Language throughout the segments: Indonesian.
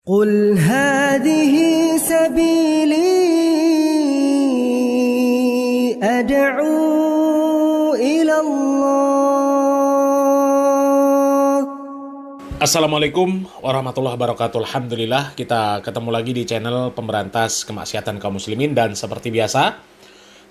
قل هذه سبيلي أدعو إلى الله. Assalamualaikum warahmatullahi wabarakatuh. Alhamdulillah kita ketemu lagi di channel pemberantas kemaksiatan kaum muslimin. Dan seperti biasa,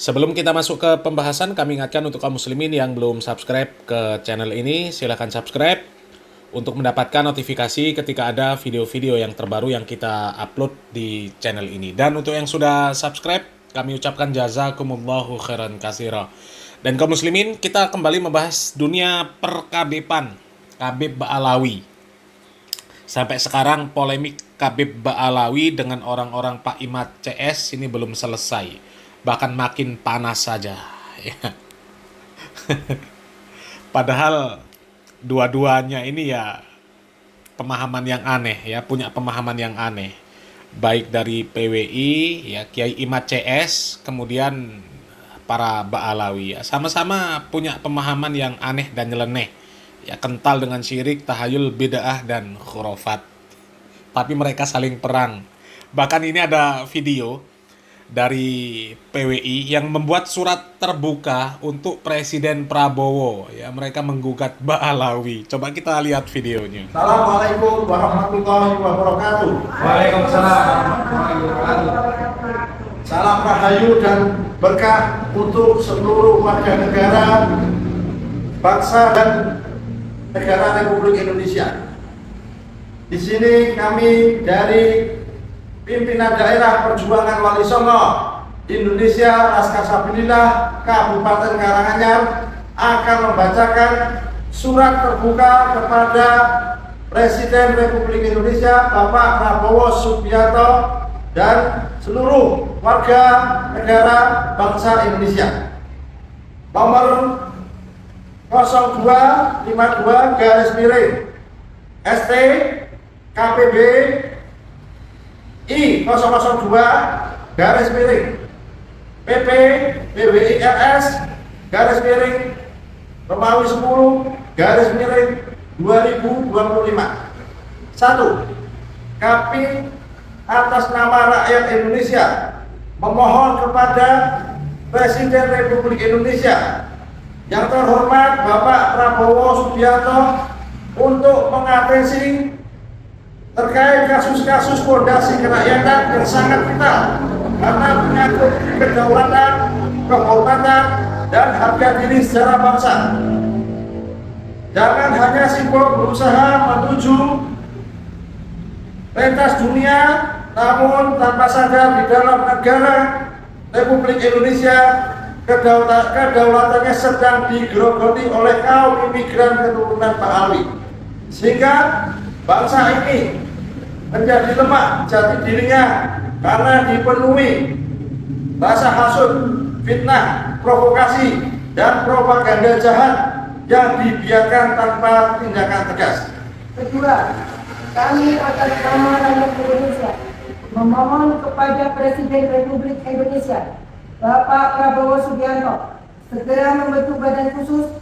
sebelum kita masuk ke pembahasan, kami ingatkan untuk kaum muslimin yang belum subscribe ke channel ini, silahkan subscribe untuk mendapatkan notifikasi ketika ada video-video yang terbaru yang kita upload di channel ini. Dan untuk yang sudah subscribe, kami ucapkan jazakumullahu khairan katsira. Dan kaum muslimin, kita kembali membahas dunia perkabepan Khabib Ba'alawi. Sampai sekarang polemik Khabib Ba'alawi dengan orang-orang Pak Imad CS ini belum selesai, bahkan makin panas saja. Padahal dua-duanya ini ya pemahaman yang aneh ya, punya pemahaman yang aneh. Baik dari PWI ya, Kiai Imad CS, kemudian para Ba'alawi ya, sama-sama punya pemahaman yang aneh dan nyeleneh. Ya, kental dengan syirik, tahayul, bid'ah dan khurafat. Tapi mereka saling perang. Bahkan ini ada video dari PWI yang membuat surat terbuka untuk Presiden Prabowo. Ya, mereka menggugat Ba'alawi. Coba kita lihat videonya. Assalamualaikum warahmatullahi wabarakatuh. Waalaikumsalam warahmatullahi wabarakatuh. Salam rahayu dan berkah untuk seluruh warga negara, bangsa dan negara Republik Indonesia. Di sini kami dari pimpinan daerah Perjuangan Wali Songo Indonesia Laskar Sabilillah Kabupaten Karanganyar akan membacakan surat terbuka kepada Presiden Republik Indonesia Bapak Prabowo Subianto dan seluruh warga negara bangsa Indonesia. Nomor 0252 garis miring ST KPB I 002 garis miring PP BWIRS garis miring Romawi 10 garis miring 2025. 1. Kami atas nama rakyat Indonesia memohon kepada Presiden Republik Indonesia yang terhormat Bapak Prabowo Subianto untuk mengatasi terkait kasus-kasus fondasi kerakyatan yang sangat vital karena menyangkut kedaulatan, kehormatan, dan harga diri secara bangsa. Jangan hanya sibuk berusaha menuju pentas dunia, namun tanpa sadar di dalam negara Republik Indonesia kedaulatannya sedang digerogoti oleh kaum imigran keturunan Ba'alawi, sehingga bangsa ini menjadi lemah jati dirinya karena dipenuhi rasa hasut, fitnah, provokasi, dan propaganda jahat yang dibiarkan tanpa tindakan tegas. Kedua, kami atas nama rakyat Indonesia memohon kepada Presiden Republik Indonesia Bapak Prabowo Subianto segera membentuk badan khusus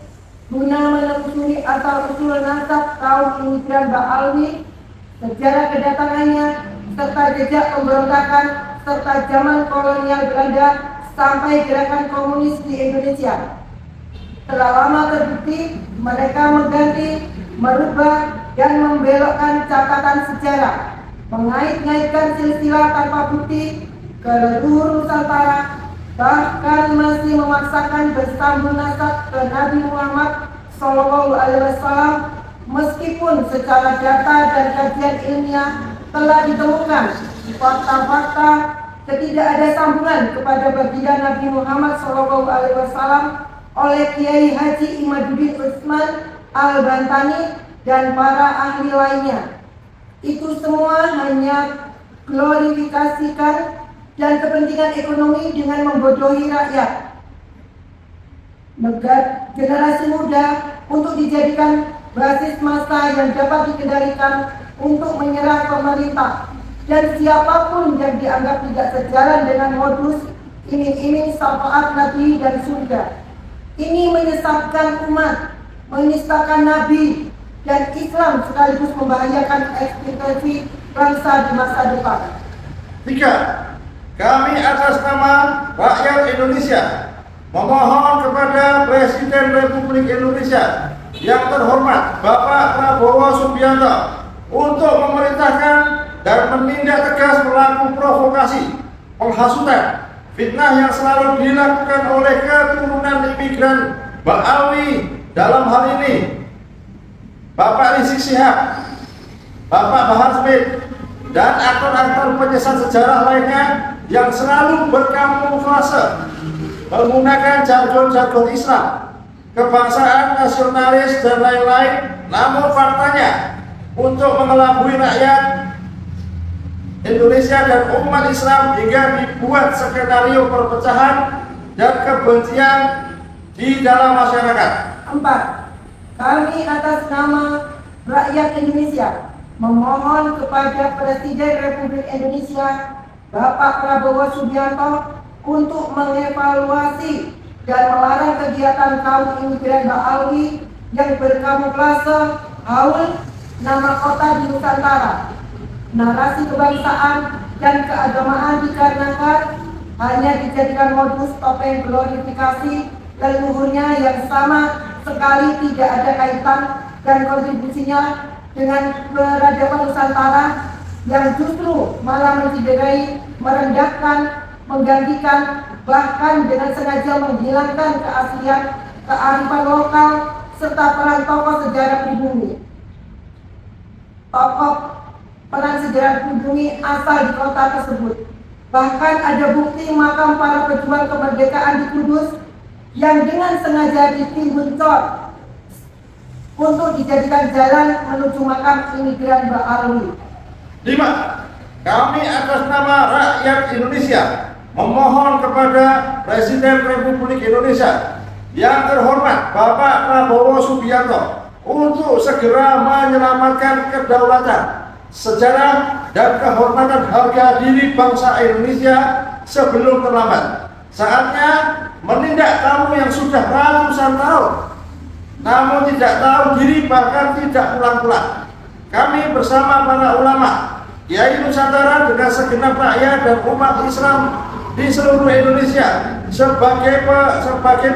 guna menelusuri asal-usul nasab kaum imigran Ba'alawi, sejarah kedatangannya, serta jejak pemberontakan serta zaman kolonial Belanda sampai gerakan komunis di Indonesia. Telah lama terbukti mereka mengganti, merubah, dan membelokkan catatan sejarah, mengait-ngaitkan silsilah tanpa bukti ke leluhur Nusantara, bahkan masih memaksakan bersambung nasab ke Nabi Muhammad SAW, meskipun secara data dan kajian ilmiah telah ditemukan fakta-fakta tidak ada sambungan kepada baginda Nabi Muhammad SAW oleh Kiai Haji Imaduddin Utsman Al-Bantani dan para ahli lainnya. Itu semua hanya glorifikasikan dan kepentingan ekonomi dengan membodohi rakyat. Generasi muda untuk dijadikan basis massa yang dapat dikendalikan untuk menyerang pemerintah, dan siapapun yang dianggap tidak sejalan dengan modus iming-iming syafaat Nabi dan surga. Ini menyesatkan umat, menistakan Nabi, dan Islam sekaligus membahayakan eksistensi bangsa di masa depan. 3. Kami atas nama rakyat Indonesia memohon kepada Presiden Republik Indonesia yang terhormat Bapak Prabowo Subianto untuk memerintahkan dan menindak tegas pelaku provokasi, penghasutan, fitnah yang selalu dilakukan oleh keturunan imigran Ba'alwi, dalam hal ini Bapak Rizik Syihab, Bapak Bahar Smith, dan aktor-aktor penyesat sejarah lainnya yang selalu berkamuflase menggunakan jargon-jargon Islam, kebangsaan, nasionalis, dan lain-lain. Namun faktanya untuk mengelabui rakyat Indonesia dan umat Islam hingga dibuat skenario perpecahan dan kebencian di dalam masyarakat. 4. Kami atas nama rakyat Indonesia memohon kepada Presiden Republik Indonesia Bapak Prabowo Subianto untuk mengevaluasi dan melarang kegiatan kaum imigran Ba'alwi yang berkamuflase haul nama kota di Nusantara. Narasi kebangsaan dan keagamaan dikarenakan hanya dijadikan modus topeng glorifikasi leluhurnya yang sama sekali tidak ada kaitan dan kontribusinya dengan peradaban Nusantara, yang justru malah menciderai, merendahkan, menggantikan, bahkan dengan sengaja menghilangkan keaslian kearifan lokal serta peran tokoh sejarah pribumi. Tokoh peran sejarah pribumi asal di kota tersebut. Bahkan ada bukti makam para pejuang kemerdekaan di Kudus yang dengan sengaja ditimbun cor untuk dijadikan jalan menuju makam imigran Ba'alwi. 5. Kami atas nama rakyat Indonesia memohon kepada Presiden Republik Indonesia yang terhormat Bapak Prabowo Subianto untuk segera menyelamatkan kedaulatan, sejarah, dan kehormatan harga diri bangsa Indonesia sebelum terlambat. Saatnya menindak tamu yang sudah ratusan tahun namun tidak tahu diri, bahkan tidak pulang-pulang. Kami bersama para ulama, Kiai Nusantara, dengan segenap rakyat dan umat Islam di seluruh Indonesia sebagai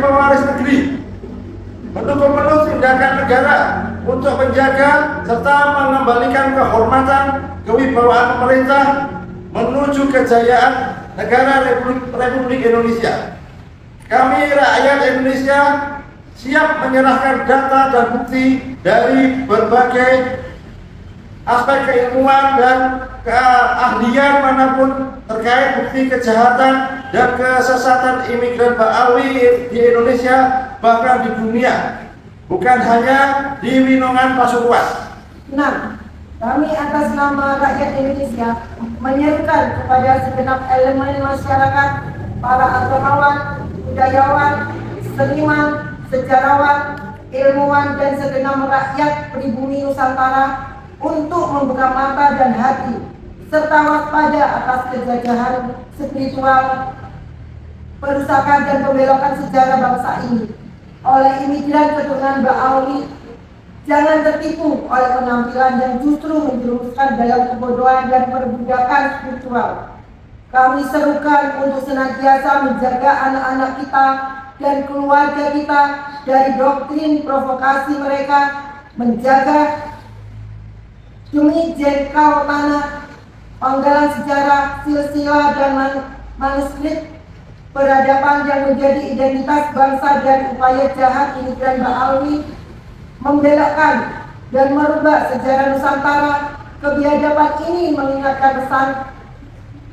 pewaris negeri mendukung tindakan negara untuk menjaga serta mengembalikan kehormatan kewibawaan pemerintah menuju kejayaan negara Republik Indonesia. Kami rakyat Indonesia siap menyerahkan data dan bukti dari berbagai aspek keilmuan dan keahlian manapun terkait bukti kejahatan dan kesesatan imigran Ba'alwi di Indonesia, bahkan di dunia, bukan hanya di Winongan Pasuruan. 6. Kami atas nama rakyat Indonesia menyerukan kepada segenap elemen masyarakat, para agamawan, budayawan, seniman, sejarawan, ilmuwan, dan segenap rakyat pribumi Nusantara untuk membuka mata dan hati serta waspada atas kejajahan spiritual, perusakan dan pembelokan sejarah bangsa ini oleh imigran keturunan Ba'alwi. Jangan tertipu oleh penampilan yang justru menjerumuskan dalam kebodohan dan perbudakan spiritual. Kami serukan untuk senantiasa menjaga anak-anak kita dan keluarga kita dari doktrin provokasi mereka, menjaga demi jengkau tanah, penggalan sejarah, silsilah, dan manuskrip peradaban yang menjadi identitas bangsa, dan upaya jahat imigran Ba'alwi membelokkan dan merubah sejarah Nusantara. Kebiadaban ini mengingatkan pesan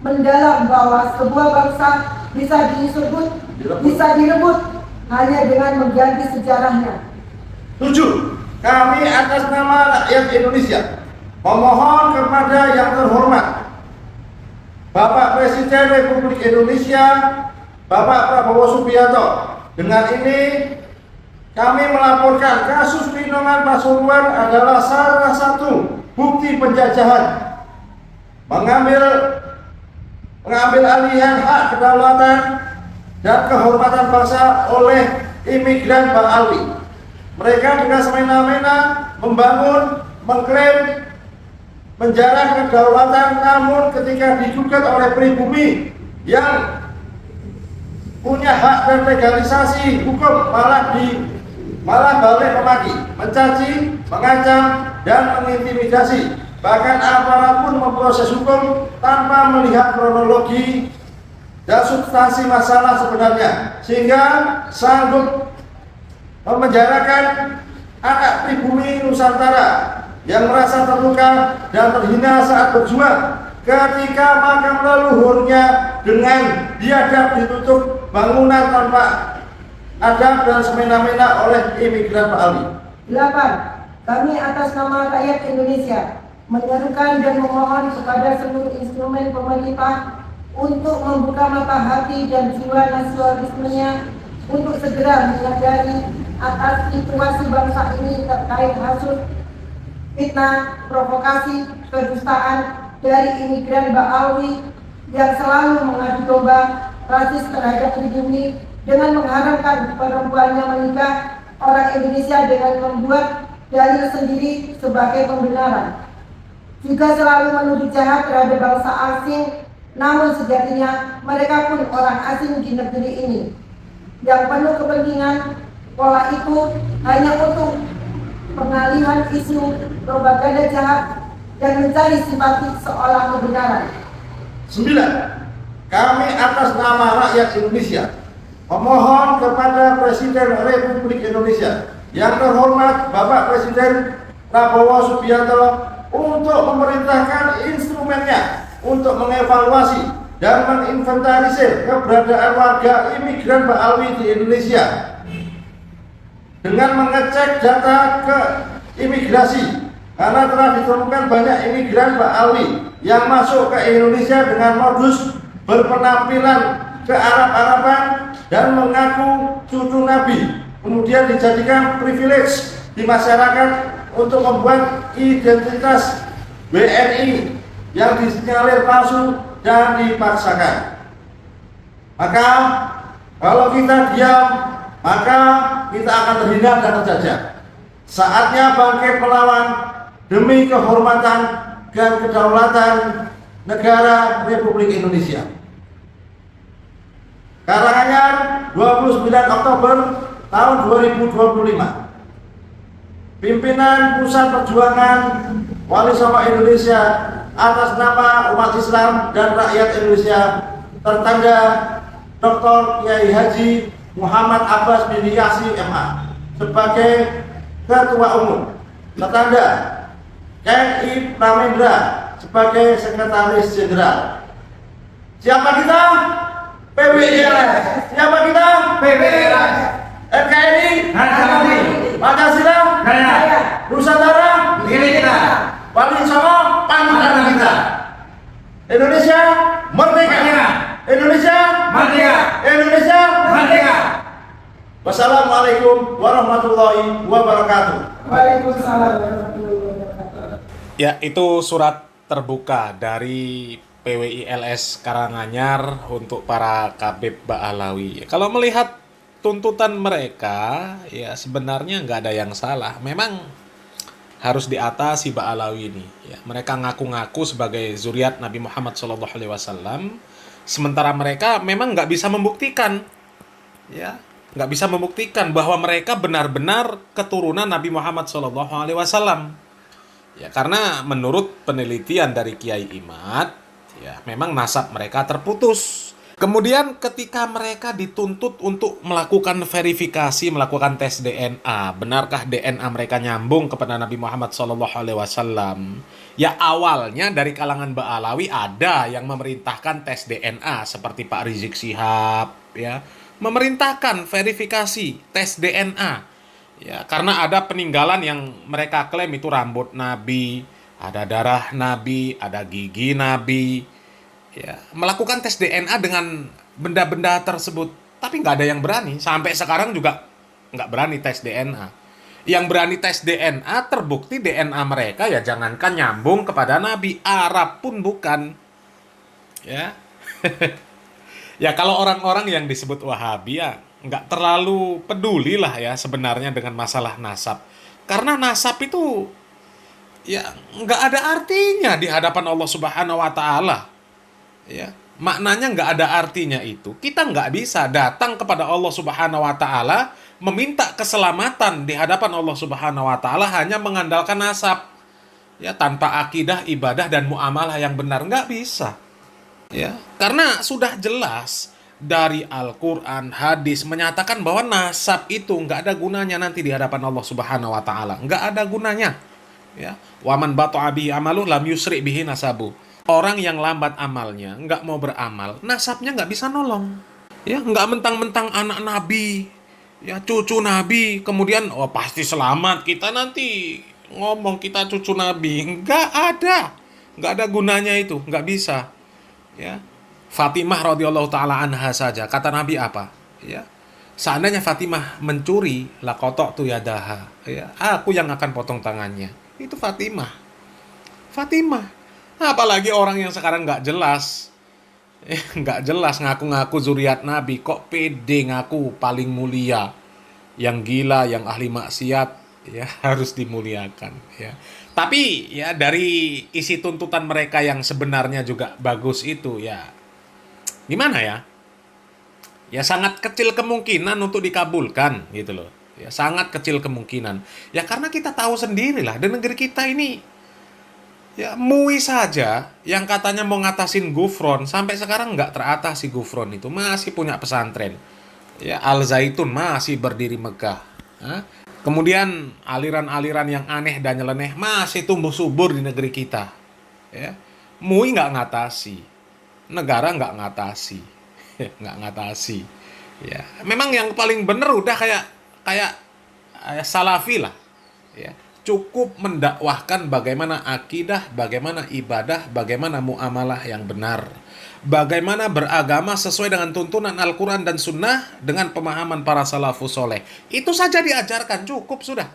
mendalam bahwa sebuah bangsa bisa direbut hanya dengan mengganti sejarahnya. 7. Kami atas nama rakyat Indonesia memohon kepada yang terhormat Bapak Presiden Republik Indonesia Bapak Prabowo Subianto. Dengan ini kami melaporkan kasus Winongan Pasuruan adalah salah satu bukti penjajahan, mengambil alihan hak kedaulatan dan kehormatan bangsa oleh imigran Ba'alwi. Mereka dengan semena-mena membangun, mengklaim, menjarah kedaulatan, namun ketika digugat oleh pribumi yang punya hak dan legalisasi hukum malah balik memaki, mencaci, mengancam, dan mengintimidasi. Bahkan aparat pun memproses hukum tanpa melihat kronologi dan substansi masalah sebenarnya, sehingga sanggup memenjarakan anak pribumi Nusantara yang merasa terluka dan terhina saat berjuang ketika makam leluhurnya dengan biadab ditutup bangunan tanpa adab dan semena-mena oleh imigran Ba'alawi. 8. Kami atas nama rakyat Indonesia menyerukan dan memohon kepada seluruh instrumen pemerintah untuk membuka mata hati dan jiwa nasionalismenya untuk segera menyadari atas situasi bangsa ini terkait hasut, fitnah, provokasi, kedustaan dari imigran Ba'alawi yang selalu mengadu domba rasis terhadap pribumi dengan mengharamkan perempuannya menikah orang Indonesia dengan membuat dalil sendiri sebagai pembenaran. Juga selalu menuduh jahat terhadap bangsa asing, namun sejatinya mereka pun orang asing di negeri ini yang penuh kepentingan. Pola itu hanya untuk pengalihan isu propaganda jahat dan mencari simpati seolah kebenaran. 9. Kami atas nama rakyat Indonesia memohon kepada Presiden Republik Indonesia yang terhormat Bapak Presiden Prabowo Subianto untuk memerintahkan instrumennya untuk mengevaluasi dan menginventarisir keberadaan warga imigran Ba'alawi di Indonesia dengan mengecek data ke imigrasi, karena telah ditemukan banyak imigran Ba'alawi yang masuk ke Indonesia dengan modus berpenampilan ke Arab-Araban dan mengaku cucu Nabi, kemudian dijadikan privilege di masyarakat untuk membuat identitas WNI yang disinyalir palsu dan dipaksakan. Maka kalau kita diam, maka kita akan terhina dan terjajah. Saatnya bangkit melawan demi kehormatan dan kedaulatan negara Republik Indonesia. Karanganyar, 29 Oktober tahun 2025. Pimpinan Pusat Perjuangan Wali Songo Indonesia atas nama umat Islam dan rakyat Indonesia, tertanda Dr. Kiai Haji Muhammad Abbas bin Yasin MA sebagai Ketua Umum, tertanda KNI Pramendra sebagai Sekretaris Jenderal. Siapa kita? PWILS. Siapa kita? PWILS. NKRI, Pancasila, Nusantara, milik kita. Wali Songo, panutan kita. Indonesia merdeka. Indonesia merdeka. Indonesia merdeka. Wassalamualaikum warahmatullahi wabarakatuh. Waalaikumsalam warahmatullahi wabarakatuh. Ya, itu surat terbuka dari PWILS Karanganyar untuk para Kabib Ba'alawi. Kalau melihat tuntutan mereka, ya sebenarnya nggak ada yang salah. Memang harus diatasi Ba'alawi ini. Ya, mereka ngaku-ngaku sebagai zuriat Nabi Muhammad SAW, sementara mereka memang nggak bisa membuktikan, ya, nggak bisa membuktikan bahwa mereka benar-benar keturunan Nabi Muhammad SAW. Ya, karena menurut penelitian dari Kiai Imad, ya memang nasab mereka terputus. Kemudian ketika mereka dituntut untuk melakukan verifikasi, melakukan tes DNA, benarkah DNA mereka nyambung kepada Nabi Muhammad SAW? Ya awalnya dari kalangan Ba'alawi ada yang memerintahkan tes DNA seperti Pak Rizik Syihab, ya, memerintahkan verifikasi tes DNA. Ya, karena ada peninggalan yang mereka klaim itu rambut Nabi, ada darah Nabi, ada gigi Nabi. Ya, melakukan tes DNA dengan benda-benda tersebut, tapi nggak ada yang berani. Sampai sekarang juga nggak berani tes DNA. Yang berani tes DNA terbukti DNA mereka ya jangankan nyambung kepada Nabi, Arab pun bukan. Ya, ya kalau orang-orang yang disebut Wahabi ya nggak terlalu peduli lah ya sebenarnya dengan masalah nasab. Karena nasab itu ya nggak ada artinya di hadapan Allah Subhanahu wa Ta'ala. Ya, maknanya nggak ada artinya itu. Kita nggak bisa datang kepada Allah Subhanahu wa Ta'ala meminta keselamatan di hadapan Allah Subhanahu wa Ta'ala hanya mengandalkan nasab. Ya, tanpa akidah, ibadah dan muamalah yang benar nggak bisa. Ya, karena sudah jelas dari Al-Quran, hadis menyatakan bahwa nasab itu nggak ada gunanya nanti di hadapan Allah Subhanahu wa Ta'ala. Nggak ada gunanya. Ya, waman bata'a bihi amaluh lam yusri bihi nasabu. Orang yang lambat amalnya, nggak mau beramal, nasabnya nggak bisa nolong. Ya, nggak mentang-mentang anak Nabi, ya cucu Nabi, kemudian oh pasti selamat kita nanti ngomong kita cucu Nabi. Nggak ada gunanya itu, nggak bisa. Ya, Fatimah radhiyallahu taala anha saja kata Nabi apa? Ya, seandainya Fatimah mencuri, laqata'tu yadaha. Ya, aku yang akan potong tangannya. Itu Fatimah. Apalagi orang yang sekarang nggak jelas, nggak jelas ngaku-ngaku zuriat Nabi, kok pede ngaku paling mulia, yang gila, yang ahli maksiat, ya harus dimuliakan. Ya. Tapi ya dari isi tuntutan mereka yang sebenarnya juga bagus itu ya gimana ya? Ya sangat kecil kemungkinan untuk dikabulkan gitu loh. Ya sangat kecil kemungkinan. Ya karena kita tahu sendirilah di negeri kita ini ya MUI saja yang katanya mau ngatasin gufron sampai sekarang nggak teratasi gufron itu, masih punya pesantren. Ya Al Zaitun masih berdiri megah. Kemudian aliran-aliran yang aneh dan nyeleneh masih tumbuh subur di negeri kita. Ya. MUI nggak ngatasi, negara nggak ngatasi, nggak ngatasi. Ya, memang yang paling bener udah kayak salafi lah. Ya, cukup mendakwahkan bagaimana akidah, bagaimana ibadah, bagaimana muamalah yang benar. Bagaimana beragama sesuai dengan tuntunan Al-Quran dan Sunnah dengan pemahaman para salafus soleh. Itu saja diajarkan, cukup sudah.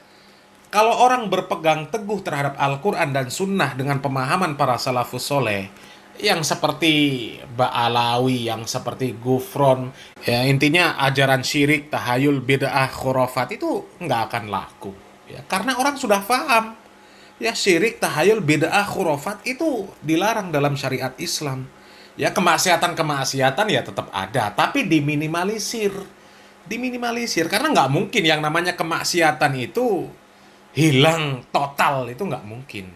Kalau orang berpegang teguh terhadap Al-Quran dan Sunnah dengan pemahaman para salafus soleh, yang seperti Ba'alawi, yang seperti Gufron, ya intinya ajaran syirik, tahayul, bid'ah, khurafat itu nggak akan laku. Ya, karena orang sudah paham, ya syirik, tahayul, bid'ah, khurafat itu dilarang dalam syariat Islam. Ya kemaksiatan ya tetap ada, tapi diminimalisir, karena nggak mungkin yang namanya kemaksiatan itu hilang total, itu nggak mungkin,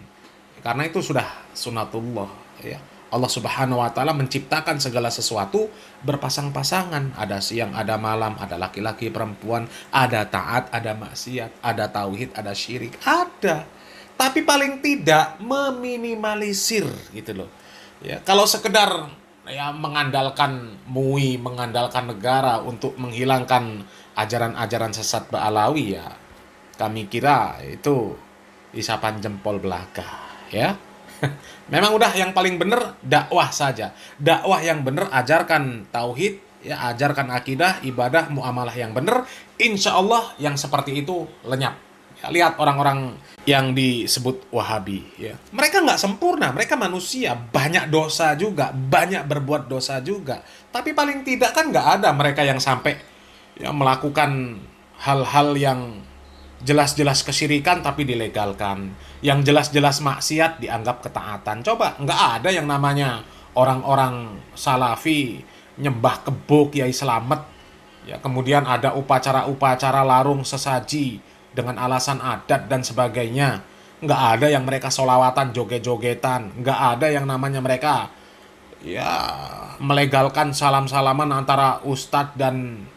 karena itu sudah sunatullah. Ya Allah Subhanahu wa Ta'ala menciptakan segala sesuatu berpasang-pasangan, ada siang, ada malam, ada laki-laki, perempuan, ada taat, ada maksiat, ada tauhid, ada syirik, ada, tapi paling tidak meminimalisir gitu loh. Ya, kalau sekedar ya mengandalkan MUI, mengandalkan negara untuk menghilangkan ajaran-ajaran sesat Ba'alawi, ya kami kira itu isapan jempol belaka, ya. Memang udah yang paling bener dakwah saja. Dakwah yang bener, ajarkan tauhid, ya ajarkan akidah, ibadah, muamalah yang bener. Insya Allah yang seperti itu lenyap. Ya, lihat orang-orang yang disebut Wahabi, ya. Mereka nggak sempurna, mereka manusia, banyak dosa juga, banyak berbuat dosa juga. Tapi paling tidak kan nggak ada mereka yang sampai ya melakukan hal-hal yang jelas-jelas kesyirikan tapi dilegalkan, yang jelas-jelas maksiat dianggap ketaatan. Coba, nggak ada yang namanya orang-orang salafi nyembah kebo Kiai Slamet, ya kemudian ada upacara-upacara larung sesaji dengan alasan adat dan sebagainya. Nggak ada yang mereka sholawatan, joget-jogetan. Nggak ada yang namanya mereka ya melegalkan salam-salaman antara ustadz dan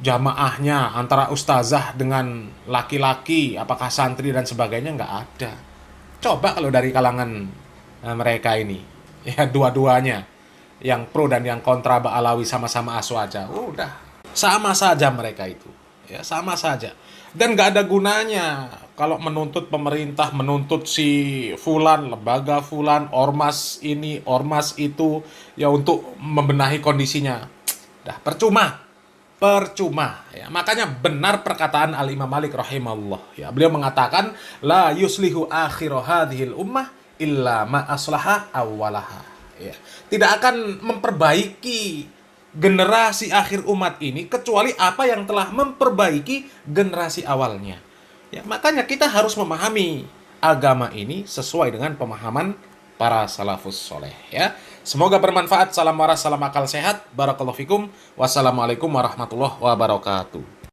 jamaahnya, antara ustazah dengan laki-laki, apakah santri dan sebagainya. Nggak ada. Coba kalau dari kalangan mereka ini, ya dua-duanya, yang pro dan yang kontra Ba'alawi sama-sama aswaja, udah sama saja mereka itu, ya sama saja. Dan nggak ada gunanya kalau menuntut pemerintah, menuntut si fulan, lembaga fulan, ormas ini, ormas itu, ya untuk membenahi kondisinya. Dah percuma. Ya, makanya benar perkataan Al-Imam Malik rahimahullah. Ya, beliau mengatakan la yuslihu akhiru hadhil ummah illa ma aslaha awwalaha. Ya, tidak akan memperbaiki generasi akhir umat ini kecuali apa yang telah memperbaiki generasi awalnya. Ya, makanya kita harus memahami agama ini sesuai dengan pemahaman para salafus soleh. Ya, semoga bermanfaat. Salam waras, salam akal sehat. Barakallahu fikum. Wassalamualaikum warahmatullahi wabarakatuh.